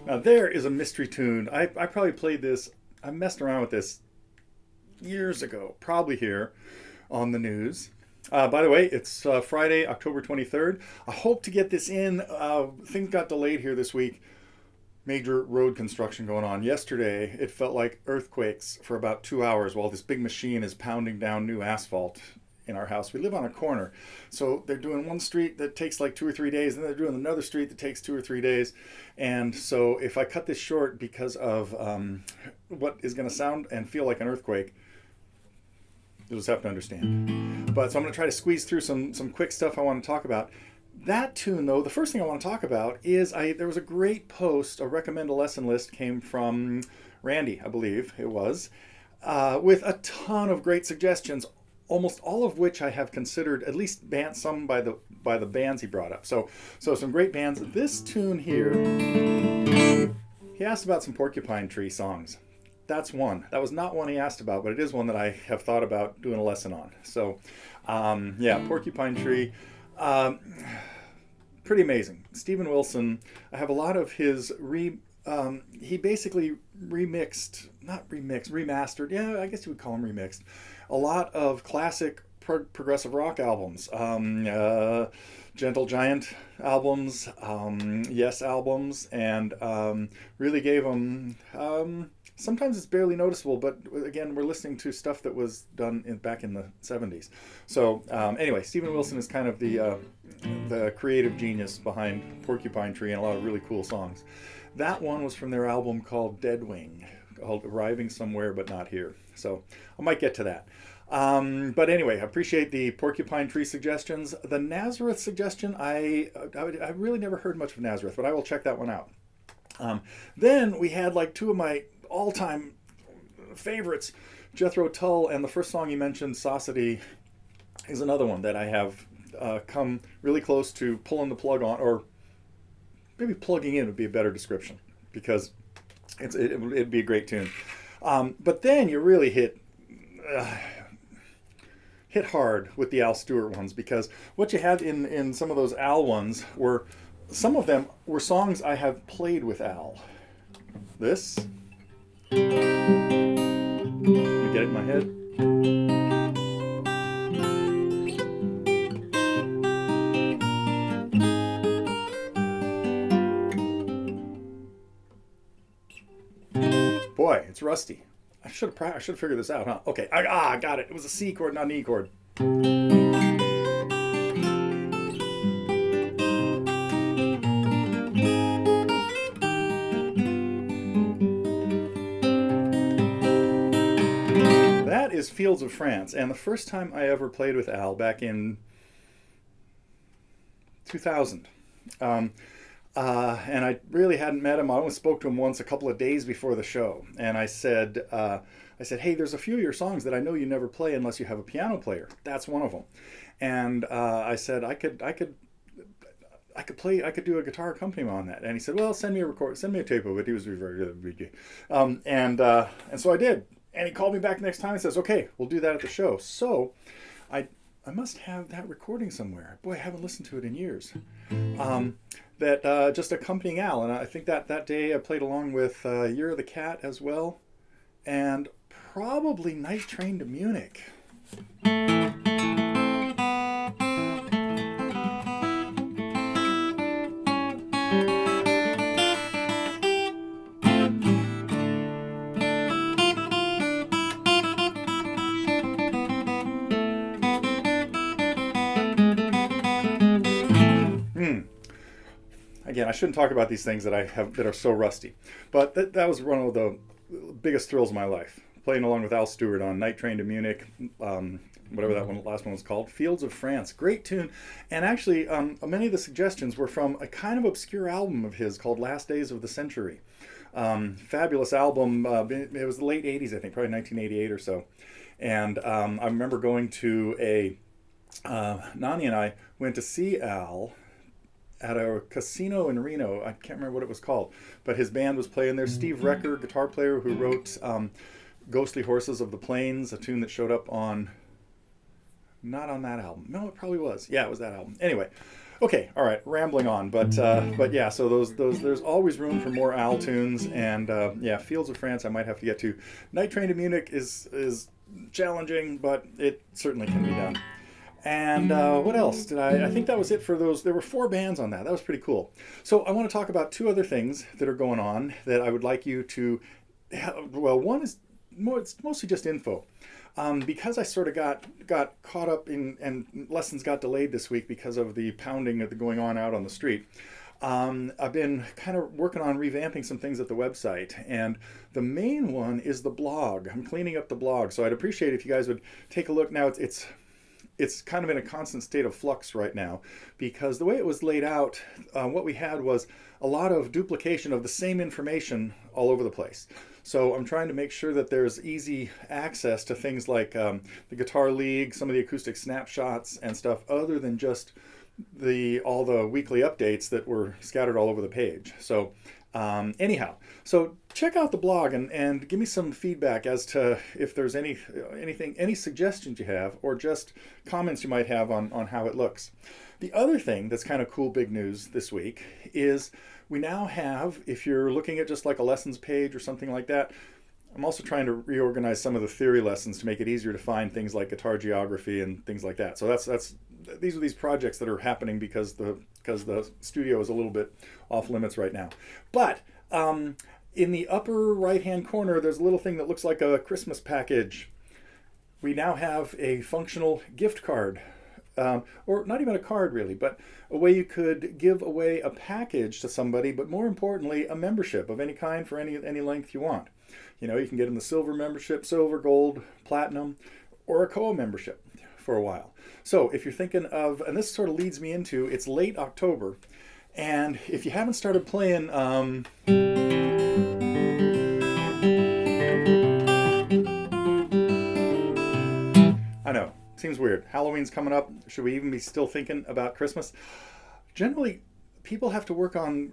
Now there is a mystery tune. I probably played this, I messed around with this years ago, probably here on the news. By the way, it's Friday, October 23rd. I hope to get this in. Things got delayed here this week. Major road construction going on. Yesterday, it felt like earthquakes for about 2 hours while this big machine is pounding down new asphalt in our house. We live on a corner. So they're doing one street that takes like 2 or 3 days, and then they're doing another street that takes 2 or 3 days. And so if I cut this short because of what is going to sound and feel like an earthquake, you'll just have to understand. But so I'm going to try to squeeze through some quick stuff I want to talk about. That tune, though, the first thing I want to talk about is there was a great post, a recommend a lesson list came from Randy, I believe it was, with a ton of great suggestions, almost all of which I have considered, at least some by the bands he brought up. So some great bands. This tune here, he asked about some Porcupine Tree songs. That's one. That was not one he asked about, but it is one that I have thought about doing a lesson on. So, yeah, Porcupine Tree. Pretty amazing. Steven Wilson, I have a lot of his he basically remastered, yeah, I guess you would call them remixed, a lot of classic progressive rock albums, Gentle Giant albums, Yes albums, and really gave them, sometimes it's barely noticeable, but again, we're listening to stuff that was done back in the 70s. So anyway, Steven Wilson is kind of the creative genius behind Porcupine Tree and a lot of really cool songs. That one was from their album called Deadwing, called Arriving Somewhere But Not Here. So I might get to that. But anyway, I appreciate the Porcupine Tree suggestions. The Nazareth suggestion, I really never heard much of Nazareth, but I will check that one out. Then we had like two of my all-time favorites, Jethro Tull, and the first song you mentioned, Saucity, is another one that I have come really close to pulling the plug on, or maybe plugging in would be a better description, because it'd be a great tune. But then you really hit hard with the Al Stewart ones, because what you had in some of those Al ones were, some of them were songs I have played with Al. This, let me get it in my head. Boy, it's rusty. I should have figured this out, huh? Okay, I got it. It was a C chord, not an E chord. That is Fields of France, and the first time I ever played with Al back in 2000. And I really hadn't met him. I only spoke to him once a couple of days before the show. And I said, hey, there's a few of your songs that I know you never play unless you have a piano player. That's one of them. And I said, I could do a guitar accompaniment on that. And he said, well, send me a tape of it. He was very good. And so I did. And he called me back next time and says, okay, we'll do that at the show. So I must have that recording somewhere. Boy, I haven't listened to it in years. That just accompanying Al, and I think that day I played along with Year of the Cat as well, and probably Night Train to Munich. again, I shouldn't talk about these things that I have that are so rusty, but that was one of the biggest thrills of my life. Playing along with Al Stewart on Night Train to Munich, whatever that last one was called, Fields of France. Great tune. And actually, many of the suggestions were from a kind of obscure album of his called Last Days of the Century. Fabulous album. It was the late 80s, I think, probably 1988 or so. And I remember going to Nani and I went to see Al at a casino in Reno. I can't remember what it was called, but his band was playing there. Steve Recker, guitar player who wrote Ghostly Horses of the Plains, a tune that showed up on, not on that album. No, it probably was. Yeah, it was that album. Anyway, okay, all right, rambling on, but yeah, so those there's always room for more Al tunes, and yeah, Fields of France I might have to get to. Night Train to Munich is challenging, but it certainly can be done. And what else did I think that was it for those. There were 4 bands on that. That was pretty cool. So I want to talk about 2 other things that are going on that I would like you to, well, one is it's mostly just info. Because I sort of got caught up in, and lessons got delayed this week because of the pounding of the going on out on the street. I've been kind of working on revamping some things at the website, and the main one is the blog. I'm cleaning up the blog, so I'd appreciate if you guys would take a look. Now it's kind of in a constant state of flux right now, because the way it was laid out, what we had was a lot of duplication of the same information all over the place. So I'm trying to make sure that there's easy access to things like the Guitar League, some of the acoustic snapshots and stuff, other than just all the weekly updates that were scattered all over the page. So anyhow, so check out the blog and give me some feedback as to if there's any suggestions you have, or just comments you might have on how it looks. The other thing that's kind of cool, big news this week is we now have, if you're looking at just like a lessons page or something like that, I'm also trying to reorganize some of the theory lessons to make it easier to find things like guitar geography and things like that. So these are these projects that are happening because the studio is a little bit off limits right now. But in the upper right-hand corner, there's a little thing that looks like a Christmas package. We now have a functional gift card. Or not even a card really, but a way you could give away a package to somebody, but more importantly, a membership of any kind for any length you want. You know, you can get them the silver membership, silver, gold, platinum, or a Koa membership for a while. So if you're thinking of, and this sort of leads me into, it's late October, and if you haven't started playing, I know, seems weird. Halloween's coming up. Should we even be still thinking about Christmas? Generally, people have to work on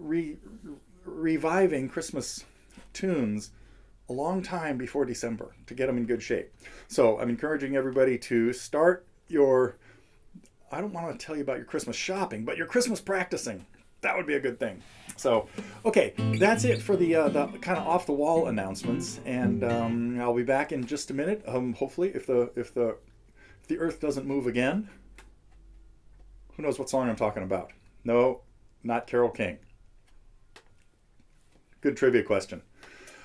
reviving Christmas tunes a long time before December to get them in good shape. So I'm encouraging everybody to start your, I don't want to tell you about your Christmas shopping, but your Christmas practicing. That would be a good thing. So, okay, that's it for the kind of off the wall announcements, and I'll be back in just a minute. Hopefully, if the earth doesn't move again. Who knows what song I'm talking about? No, not Carole King. Good trivia question.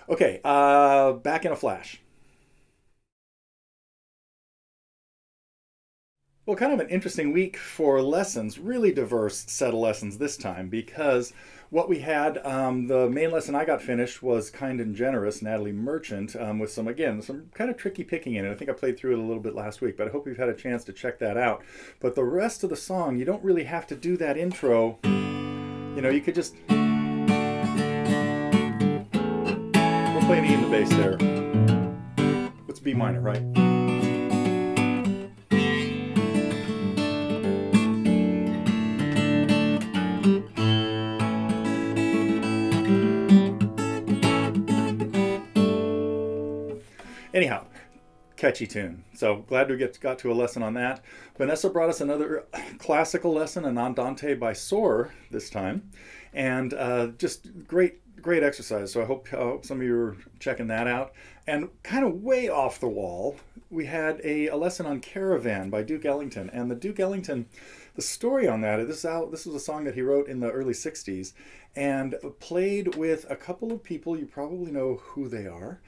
Okay, back in a flash. Well, kind of an interesting week for lessons, really diverse set of lessons this time, because what we had, the main lesson I got finished was Kind and Generous, Natalie Merchant, with some kind of tricky picking in it. I think I played through it a little bit last week, but I hope you've had a chance to check that out. But the rest of the song, you don't really have to do that intro. You know, you could just... We're playing E in the bass there. It's B minor, right? Anyhow, catchy tune. So glad we got to a lesson on that. Vanessa brought us another classical lesson, an Andante by Soar this time, and just great exercise. So I hope some of you are checking that out. And kind of way off the wall, we had a lesson on Caravan by Duke Ellington. And the Duke Ellington, the story on that, this was a song that he wrote in the early 60s and played with a couple of people, you probably know who they are,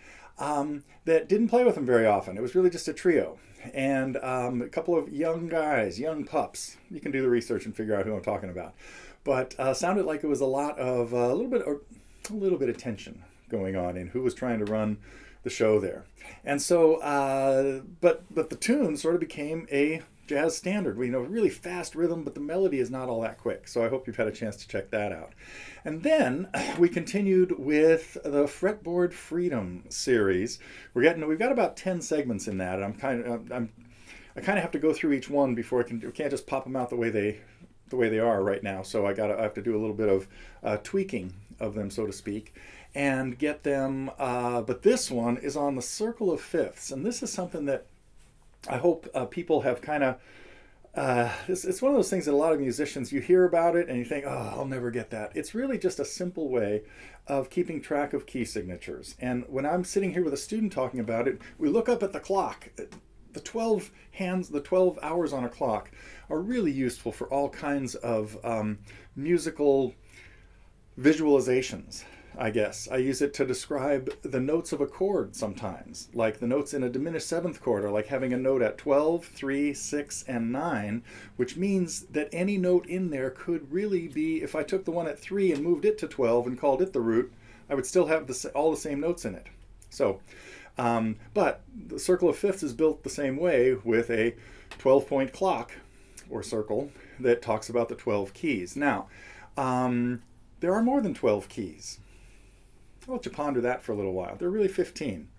that didn't play with him very often. It was really just a trio. And a couple of young guys, young pups. You can do the research and figure out who I'm talking about. but sounded like it was a lot of a little bit of tension going on in who was trying to run the show there. And so, but the tune sort of became a jazz standard. We know really fast rhythm, but the melody is not all that quick. So I hope you've had a chance to check that out. And then we continued with the Fretboard Freedom series. We've got about 10 segments in that, and I kind of have to go through each one before we can't just pop them out the way they are right now. So I have to do a little bit of tweaking of them, so to speak, and get them. But this one is on the circle of fifths, and this is something that I hope people have kind of. It's one of those things that a lot of musicians, you hear about it and you think, oh, I'll never get that. It's really just a simple way of keeping track of key signatures. And when I'm sitting here with a student talking about it, we look up at the clock. The 12 hours on a clock are really useful for all kinds of musical visualizations, I guess. I use it to describe the notes of a chord sometimes, like the notes in a diminished seventh chord are like having a note at 12, 3, 6, and 9, which means that any note in there could really be, if I took the one at 3 and moved it to 12 and called it the root, I would still have all the same notes in it. So, but the circle of fifths is built the same way with a 12-point clock or circle that talks about the 12 keys. Now, there are more than 12 keys. I'll let you ponder that for a little while. There are really 15.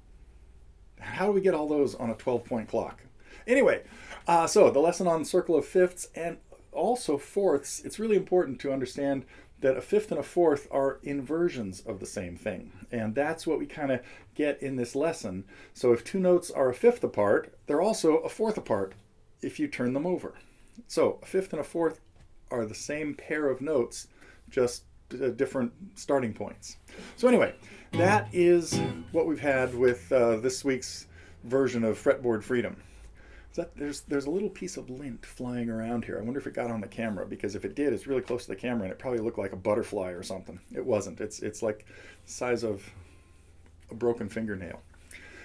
How do we get all those on a 12-point clock? Anyway, so the lesson on circle of fifths and also fourths, it's really important to understand that a fifth and a fourth are inversions of the same thing. And that's what we kind of get in this lesson. So if two notes are a fifth apart, they're also a fourth apart if you turn them over. So a fifth and a fourth are the same pair of notes, just different starting points. So anyway, that is what we've had with this week's version of Fretboard Freedom. There's a little piece of lint flying around here. I wonder if it got on the camera, because if it did, it's really close to the camera and it probably looked like a butterfly or something. It wasn't. It's like the size of a broken fingernail.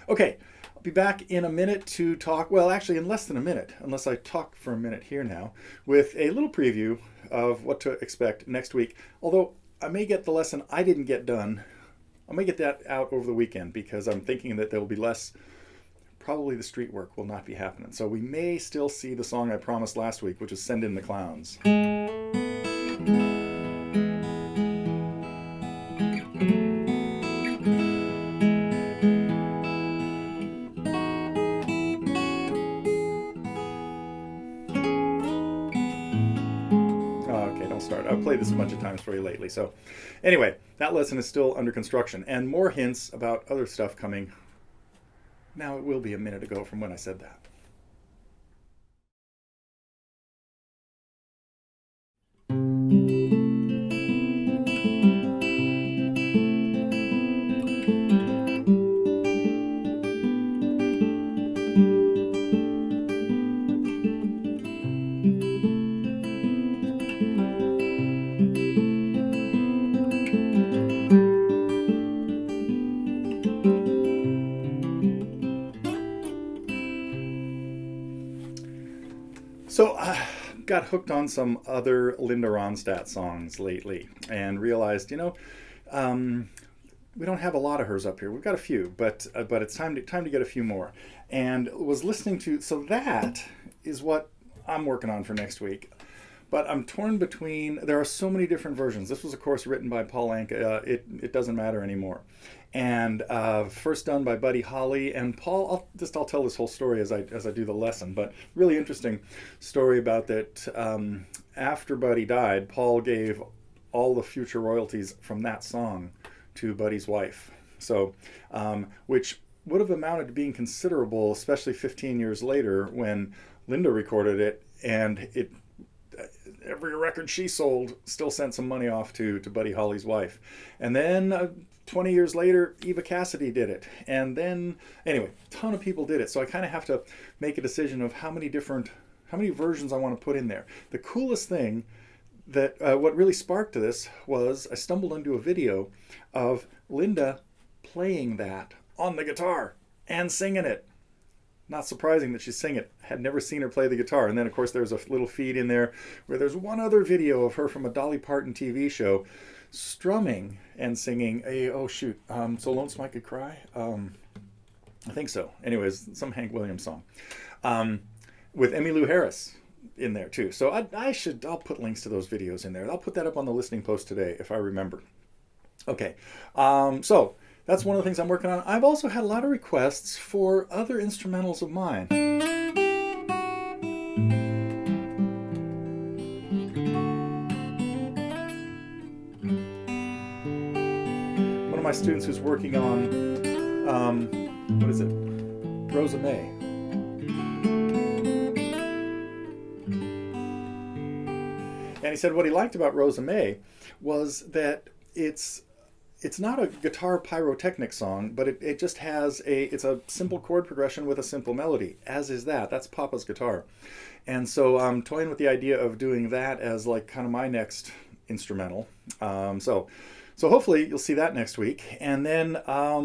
Okay, I'll be back in a minute to talk, well, actually in less than a minute, unless I talk for a minute here now, with a little preview of what to expect next week. Although I may get the lesson I didn't get done, I may get that out over the weekend, because I'm thinking that there will be less, probably the street work will not be happening. So we may still see the song I promised last week, which is Send in the Clowns. I've played this a bunch of times for you lately. So anyway, that lesson is still under construction, and more hints about other stuff coming. Now it will be a minute ago from when I said that. So I got hooked on some other Linda Ronstadt songs lately and realized, we don't have a lot of hers up here. We've got a few, but it's time to get a few more. And was listening to, so that is what I'm working on for next week. But I'm torn between, there are so many different versions. This was, of course, written by Paul Anka. It doesn't matter anymore. And first done by Buddy Holly. And Paul, I'll tell this whole story as I do the lesson. But really interesting story about that. After Buddy died, Paul gave all the future royalties from that song to Buddy's wife. So, which would have amounted to being considerable, especially 15 years later when Linda recorded it, and every record she sold still sent some money off to Buddy Holly's wife. And then 20 years later, Eva Cassidy did it. And then, anyway, a ton of people did it. So I kind of have to make a decision of how many versions I want to put in there. The coolest thing that, what really sparked this was I stumbled into a video of Linda playing that on the guitar and singing it. Not surprising that she's singing it. Had never seen her play the guitar. And then, of course, there's a little feed in there where there's one other video of her from a Dolly Parton TV show strumming and singing So Lonesome I Could Cry. I think so. Anyways, some Hank Williams song with Emmylou Harris in there too. So I'll put links to those videos in there. I'll put that up on the listening post today if I remember. Okay, so that's one of the things I'm working on. I've also had a lot of requests for other instrumentals of mine. One of my students who's working on, what is it? Rosa May. And he said what he liked about Rosa May was that it's not a guitar pyrotechnic song, but it just has it's a simple chord progression with a simple melody, as is that's Papa's guitar. And so I'm toying with the idea of doing that as like kind of my next instrumental. So hopefully you'll see that next week. And then let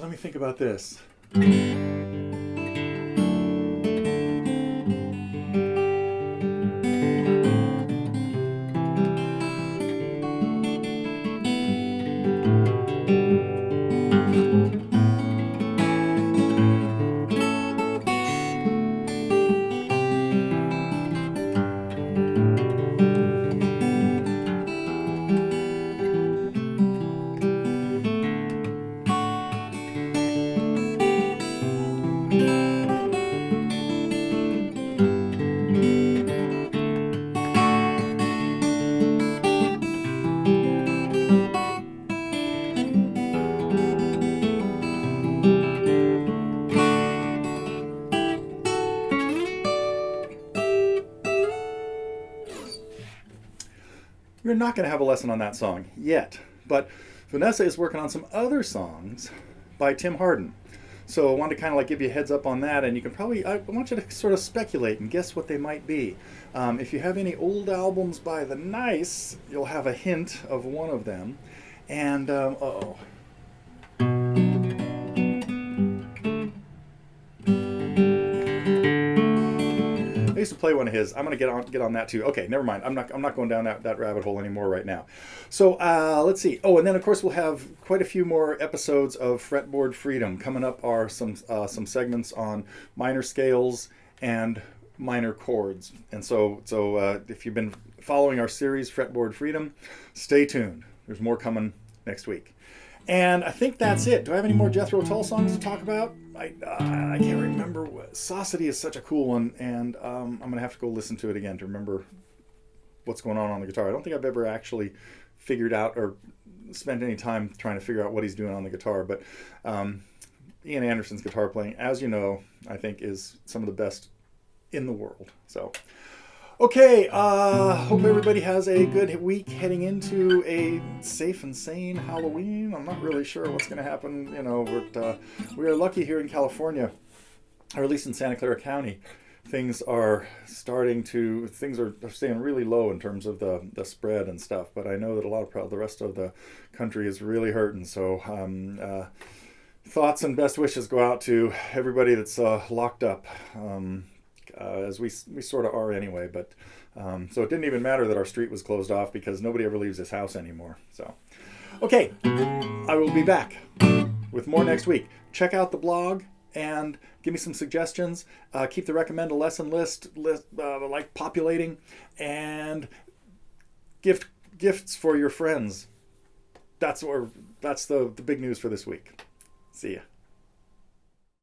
me think about this. We're not going to have a lesson on that song yet, but Vanessa is working on some other songs by Tim Hardin. So I wanted to kind of like give you a heads up on that, and you can probably, I want you to sort of speculate and guess what they might be. If you have any old albums by The Nice, you'll have a hint of one of them. And, I used to play one of his. I'm going to get on that too. Okay, never mind. I'm not going down that rabbit hole anymore right now. So let's see. Oh, and then of course we'll have quite a few more episodes of Fretboard Freedom. Coming up are some segments on minor scales and minor chords. And so if you've been following our series Fretboard Freedom, stay tuned. There's more coming next week. And I think that's it. Do I have any more Jethro Tull songs to talk about? I can't remember. Saucity is such a cool one, and I'm going to have to go listen to it again to remember what's going on the guitar. I don't think I've ever actually figured out or spent any time trying to figure out what he's doing on the guitar. But Ian Anderson's guitar playing, as you know, I think is some of the best in the world. So, okay, hope everybody has a good week heading into a safe and sane Halloween. I'm not really sure what's going to happen. You know, we are lucky here in California, or at least in Santa Clara County. Things are staying really low in terms of the spread and stuff. But I know that a lot of the rest of the country is really hurting. So thoughts and best wishes go out to everybody that's locked up. As we sort of are anyway, but so it didn't even matter that our street was closed off because nobody ever leaves this house anymore. So, okay, I will be back with more next week. Check out the blog and give me some suggestions. Keep the recommend a lesson list like populating, and gifts for your friends. That's the big news for this week. See ya.